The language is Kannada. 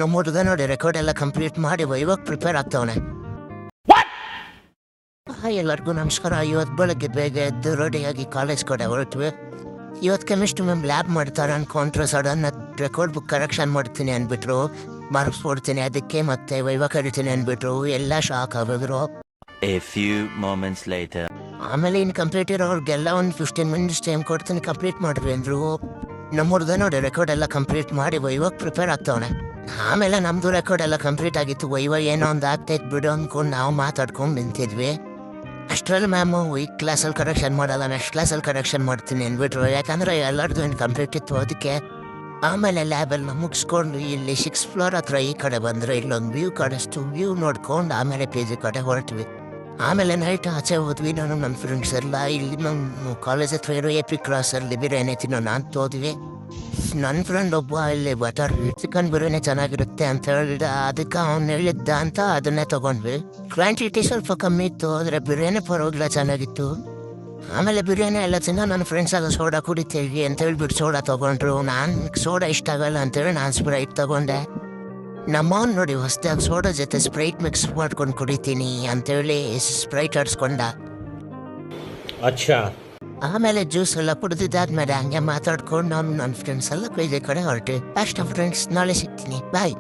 ನಮ್ಮ ಹುಡುಗ ನೋಡಿ ರೆಕಾರ್ಡ್ ಎಲ್ಲ ಕಂಪ್ಲೀಟ್ ಮಾಡಿ ಇವಾಗ ಪ್ರಿಪೇರ್ ಆಗ್ತವನೆ. ಎಲ್ಲರಿಗೂ ನಮಸ್ಕಾರ. ಇವತ್ತು ಬೆಳಗ್ಗೆ ಬೇಗ ಎದ್ದು ರೆಡಿಯಾಗಿ ಕಾಲೇಜ್ ಕಡೆ ಹೊರಟ್ವಿ. ಇವತ್ತು ಕೆಮಿಸ್ಟ್ರಿ ಮ್ಯಾಮ್ ಲ್ಯಾಬ್ ಮಾಡ್ತಾರೆ ಅನ್ಕೊಂಡ್ರೆ ಸಡನ್ ರೆಕಾರ್ಡ್ ಬುಕ್ ಕರೆಕ್ಷನ್ ಮಾಡ್ತೀನಿ ಅಂದ್ಬಿಟ್ರು. ಮಾರ್ಕ್ಸ್ ಕೊಡ್ತೀನಿ ಅದಕ್ಕೆ ಮತ್ತೆ ವೈವಾ ಕರಿತೀನಿ ಅಂದ್ಬಿಟ್ರು. ಎಲ್ಲ ಶಾಕ್ ಆಗಿದ್ರು. A few moments later. ಆಮೇಲೆ ಇನ್ನು ಕಂಪ್ಲೀಟ್ ಇರೋರ್ಗೆಲ್ಲ ಒಂದು 15 ಮಿನಿಟ್ಸ್ ಟೈಮ್ ಕೊಡ್ತೀನಿ ಕಂಪ್ಲೀಟ್ ಮಾಡ್ರಿ ಅಂದರು. ನಮ್ಮ ಹುಡುಗ ನೋಡಿ ರೆಕಾರ್ಡ್ ಎಲ್ಲ ಕಂಪ್ಲೀಟ್ ಮಾಡಿ ಇವಾಗ ಪ್ರಿಪೇರ್ ಆಗ್ತವನೆ. ಆಮೇಲೆ ನಮ್ಮದು ರೆಕಾರ್ಡ್ ಎಲ್ಲ ಕಂಪ್ಲೀಟ್ ಆಗಿತ್ತು. ಇವಾಗ ಏನೋ ಒಂದು ಆಗ್ತೈತೆ ಬಿಡು ಅಂದ್ಕೊಂಡು ನಾವು ಮಾತಾಡ್ಕೊಂಡು ನಿಂತಿದ್ವಿ. ಅಷ್ಟರಲ್ಲಿ ಮ್ಯಾಮು ಈ ಕ್ಲಾಸಲ್ಲಿ ಕರೆಕ್ಷನ್ ಮಾಡಲ್ಲ, ನೆಕ್ಸ್ಟ್ ಕ್ಲಾಸಲ್ಲಿ ಕರೆಕ್ಷನ್ ಮಾಡ್ತೀನಿ ಅಂದ್ಬಿಟ್ರು. ಯಾಕಂದರೆ ಎಲ್ಲರದ್ದು ಏನು ಕಂಪ್ಲೀಟ್ ಇತ್ತು ಅದಕ್ಕೆ. ಆಮೇಲೆ ಲ್ಯಾಬೆಲ್ಲ ಮುಗಿಸ್ಕೊಂಡು ಇಲ್ಲಿ 6th ಫ್ಲೋರ್ ಹತ್ರ ಈ ಕಡೆ ಬಂದರೆ ಇಲ್ಲೊಂದು ವ್ಯೂ ಕಾಣಿಸ್ತು. ವ್ಯೂ ನೋಡ್ಕೊಂಡು ಆಮೇಲೆ PG ಕಡೆ ಹೊರಟ್ವಿ. ಆಮೇಲೆ ನೈಟ್ ಆಚೆ ಹೋದ್ವಿ. ನಾನು ನನ್ನ ಫ್ರೆಂಡ್ಸ್ ಎಲ್ಲ ಇಲ್ಲಿ ನಮ್ಮ ಕಾಲೇಜ್ ಹತ್ರ ಇರೋ AP ಕ್ರಾಸಲ್ಲಿ ಬಿರಿಯಾನಿ ತಿನ್ನೋಣ ಅಂತ ಹೋದ್ವಿ. ನನ್ನ ಫ್ರೆಂಡ್ ಒಬ್ಬ ಇಲ್ಲಿ ಬಟರ್ ಚಿಕನ್ ಬಿರಿಯಾನಿ ಚೆನ್ನಾಗಿರುತ್ತೆ ಅಂತ ಹೇಳಿದ. ಅದಕ್ಕೆ ಅವ್ನು ಹೇಳಿದ್ದ ಅಂತ ಅದನ್ನೇ ತೊಗೊಂಡ್ವಿ. ಕ್ವಾಂಟಿಟಿ ಸ್ವಲ್ಪ ಕಮ್ಮಿ ಇತ್ತು, ಆದರೆ ಬಿರಿಯಾನಿ ಪರವಾಗಿಲ್ಲ ಚೆನ್ನಾಗಿತ್ತು. ಆಮೇಲೆ ಬಿರಿಯಾನಿ ಎಲ್ಲ ತಿನ್ನೋ ನನ್ನ ಫ್ರೆಂಡ್ಸ್ ಎಲ್ಲ ಸೋಡಾ ಕುಡಿತೀವಿ ಅಂತ ಹೇಳ್ಬಿಟ್ಟು ಸೋಡಾ ತೊಗೊಂಡ್ರು. ನಾನು ಸೋಡಾ ಇಷ್ಟ ಆಗಲ್ಲ ಅಂತೇಳಿ ನಾನು ಸ್ಪ್ರೈಟ್ ತೊಗೊಂಡೆ. ನಮ್ಮವ್ನು ನೋಡಿ ಹೊಸದಾಗಿ ಸೋಡಾ ಜೊತೆ ಸ್ಪ್ರೈಟ್ ಮಿಕ್ಸ್ ಮಾಡ್ಕೊಂಡು ಕುಡಿತೀನಿ ಅಂತೇಳಿ ಸ್ಪ್ರೈಟ್ ಆಡಿಸ್ಕೊಂಡ. ಆಮೇಲೆ ಜ್ಯೂಸ್ ಎಲ್ಲ ಕುಡಿದಿದ್ದಾದ್ಮೇಲೆ ಹಂಗೆ ಮಾತಾಡ್ಕೊಂಡು ನಾನು ನನ್ನ ಫ್ರೆಂಡ್ಸ್ ಎಲ್ಲ PG ಕಡೆ ಹೊರಟೆ. ಅಷ್ಟ ಫ್ರೆಂಡ್ಸ್, ನಾಳೆ ಸಿಗ್ತೀನಿ, ಬಾಯ್.